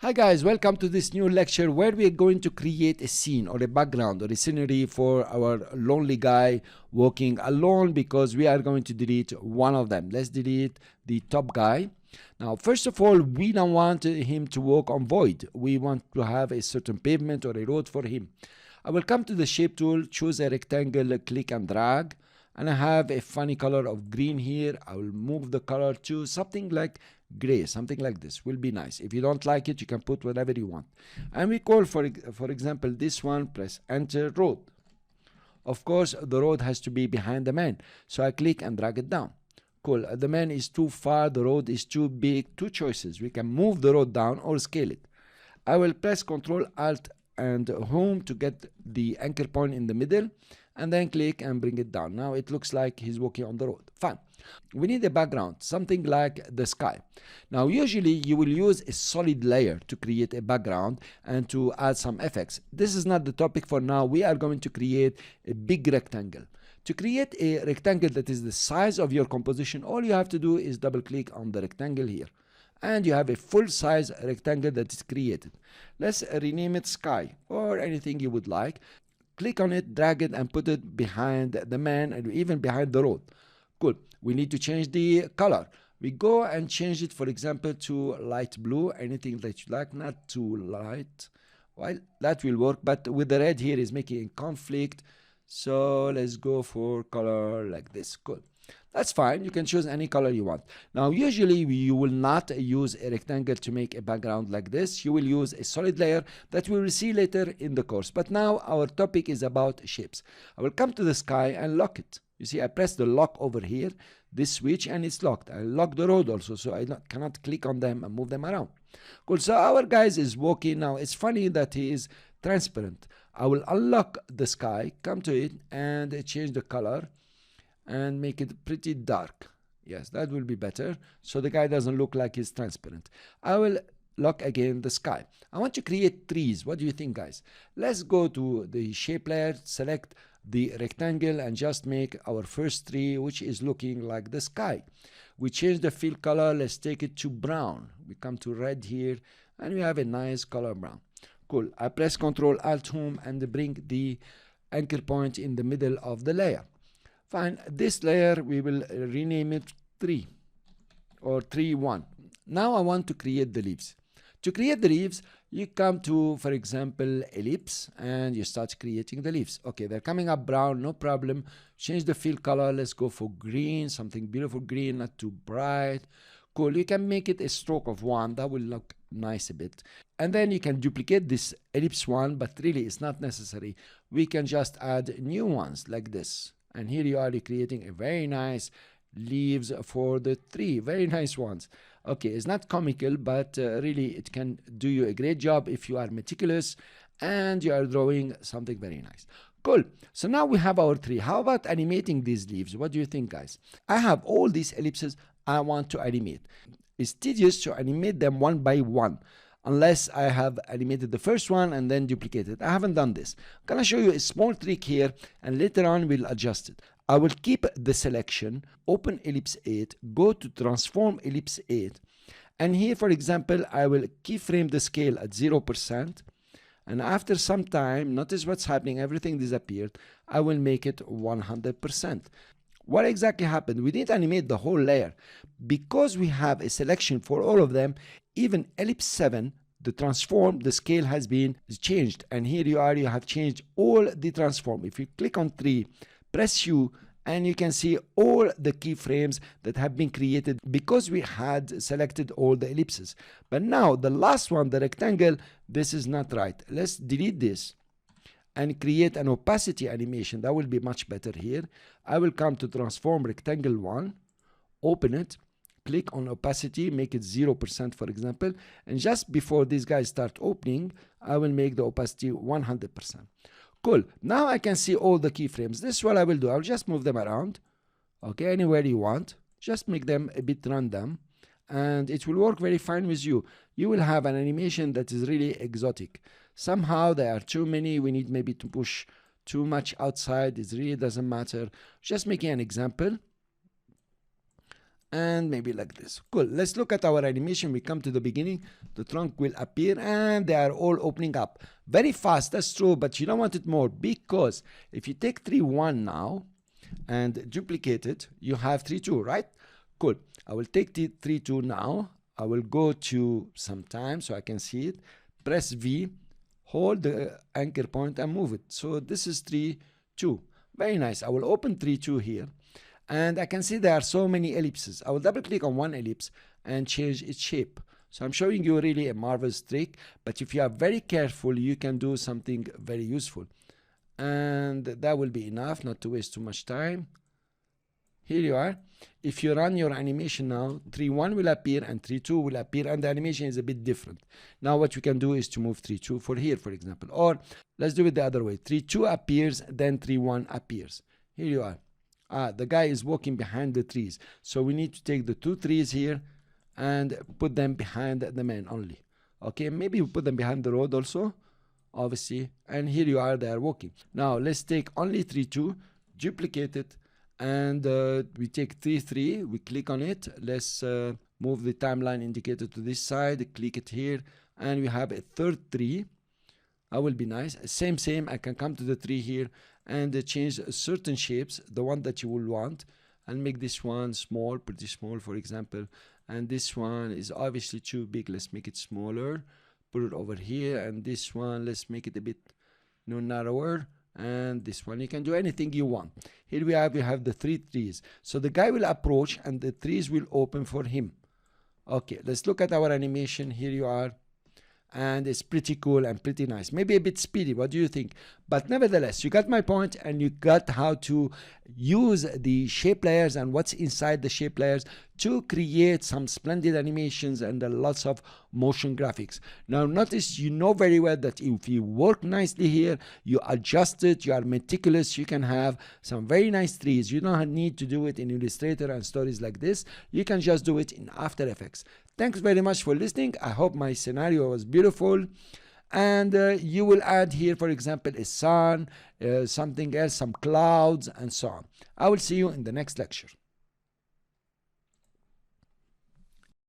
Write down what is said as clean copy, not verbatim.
Hi guys, welcome to this new lecture where we are going to create a scene or a background or a scenery for our lonely guy walking alone, because we are going to delete one of them. Let's delete the top guy. Now, first of all, we don't want him to walk on void. We want to have a certain pavement or a road for him. I will come to the shape tool, choose a rectangle, click and drag. And I have a funny color of green here. I will move the color to something like gray, something like this will be nice. If you don't like it, you can put whatever you want. And we call for example this one, press enter, road. Of course the road has to be behind the man, so I click and drag it down. Cool. The man is too far, the road is too big. Two choices: we can move the road down or scale it. I will press Ctrl Alt and home to get the anchor point in the middle, and then click and bring it down. Now it looks like he's walking on the road. Fine. We need a background, something like the sky. Now usually you will use a solid layer to create a background and to add some effects. This is not the topic for now. We are going to create a big rectangle. To create a rectangle that is the size of your composition, all you have to do is double click on the rectangle here, and you have a full size rectangle that is created. Let's rename it sky or anything you would like. Click on it, drag it and put it behind the man and even behind the road. Cool. We need to change the color. We go and change it, for example, to light blue, anything that you like, not too light. Well, that will work, but with the red here is making a conflict. So let's go for color like this. Cool. That's fine. You can choose any color you want. Now, usually you will not use a rectangle to make a background like this. You will use a solid layer that we will see later in the course. But now our topic is about shapes. I will come to the sky and lock it. You see, I press the lock over here, this switch, and it's locked. I lock the road also, so I cannot click on them and move them around. Cool. So our guy is walking now. It's funny that he is transparent. I will unlock the sky, come to it, and change the color and make it pretty dark. Yes, that will be better, so the guy doesn't look like he's transparent. I will lock again the sky. I want to create trees. What do you think, guys? Let's go to the shape layer, select the rectangle, and just make our first tree, which is looking like the sky. We change the fill color. Let's take it to brown. We come to red here, and we have a nice color brown. Cool. I press Ctrl Alt Home and bring the anchor point in the middle of the layer. Fine. This layer we will rename it 3 or 3-1. Now I want to create the leaves. To create the leaves, you come to, for example, ellipse, and you start creating the leaves. Okay, they're coming up brown, no problem. Change the fill color. Let's go for green, something beautiful green, not too bright. Cool. You can make it a stroke of 1. That will look nice a bit. And then you can duplicate this ellipse one, but really it's not necessary. We can just add new ones like this. And here you are creating a very nice leaves for the tree. Very nice ones. Okay, it's not comical, but really it can do you a great job if you are meticulous and you are drawing something very nice. Cool. So now we have our tree. How about animating these leaves? What do you think, guys? I have all these ellipses I want to animate. It's tedious to animate them one by one, unless I have animated the first one and then duplicated. I haven't done this. I'm going to show you a small trick here, and later on we'll adjust it. I will keep the selection, open ellipse 8, go to transform ellipse 8, and here, for example, I will keyframe the scale at 0%, and after some time, notice what's happening, everything disappeared. I will make it 100%. What exactly happened? We didn't animate the whole layer. Because we have a selection for all of them, even ellipse 7, the transform, the scale has been changed. And here you are, you have changed all the transform. If you click on 3, press U, and you can see all the keyframes that have been created because we had selected all the ellipses. But now the last one, the rectangle, this is not right. Let's delete this and create an opacity animation. That will be much better here. I will come to transform rectangle 1, open it, click on opacity, make it 0%, for example, and just before these guys start opening, I will make the opacity 100%. Cool. Now I can see all the keyframes. This is what I will do. I'll just move them around. Okay, anywhere you want. Just make them a bit random, and it will work very fine with you. You will have an animation that is really exotic. Somehow there are too many. We need maybe to push too much outside. It really doesn't matter. Just making an example. and maybe like this. Cool. Let's look at our animation. We come to the beginning, the trunk will appear and they are all opening up very fast. That's true, but you don't want it more, because if you take 3.1 now and duplicate it, you have 3.2, right? Cool. I will take the 3.2 now. I will go to some time so I can see it. Press V, hold the anchor point and move it. So this is 3.2. Very nice. I will open 3.2 here. And I can see there are so many ellipses. I will double click on one ellipse and change its shape. So I'm showing you really a marvelous trick, but if you are very careful, you can do something very useful. And that will be enough, not to waste too much time. Here you are. If you run your animation now, 3.1 will appear and 3.2 will appear, and the animation is a bit different. Now what you can do is to move 3.2 for here, for example. Or let's do it the other way. 3.2 appears, then 3.1 appears. Here you are. The guy is walking behind the trees. So we need to take the 2 trees here and put them behind the man only. Okay, maybe we put them behind the road also, obviously. And here you are, they are walking. Now let's take only 3.2, duplicate it, and we take 3.3, we click on it. Let's move the timeline indicator to this side, click it here, and we have a third 3. That will be nice. Same, I can come to the 3 here and change certain shapes, the one that you will want, and make this one small, pretty small, for example. And this one is obviously too big. Let's make it smaller, put it over here. And this one, let's make it a bit narrower. And this one, you can do anything you want. Here we have the 3 trees. So the guy will approach and the trees will open for him. Okay, let's look at our animation. Here you are. And it's pretty cool and pretty nice. Maybe a bit speedy. What do you think? But nevertheless, you got my point, and you got how to use the shape layers and what's inside the shape layers to create some splendid animations and lots of motion graphics. Now notice, you know very well that if you work nicely here, you adjust it, you are meticulous, you can have some very nice trees. You don't need to do it in Illustrator and stories like this. You can just do it in After Effects. Thanks very much for listening. I hope my scenario was beautiful. And you will add here, for example, a sun, something else, some clouds, and so on. I will see you in the next lecture.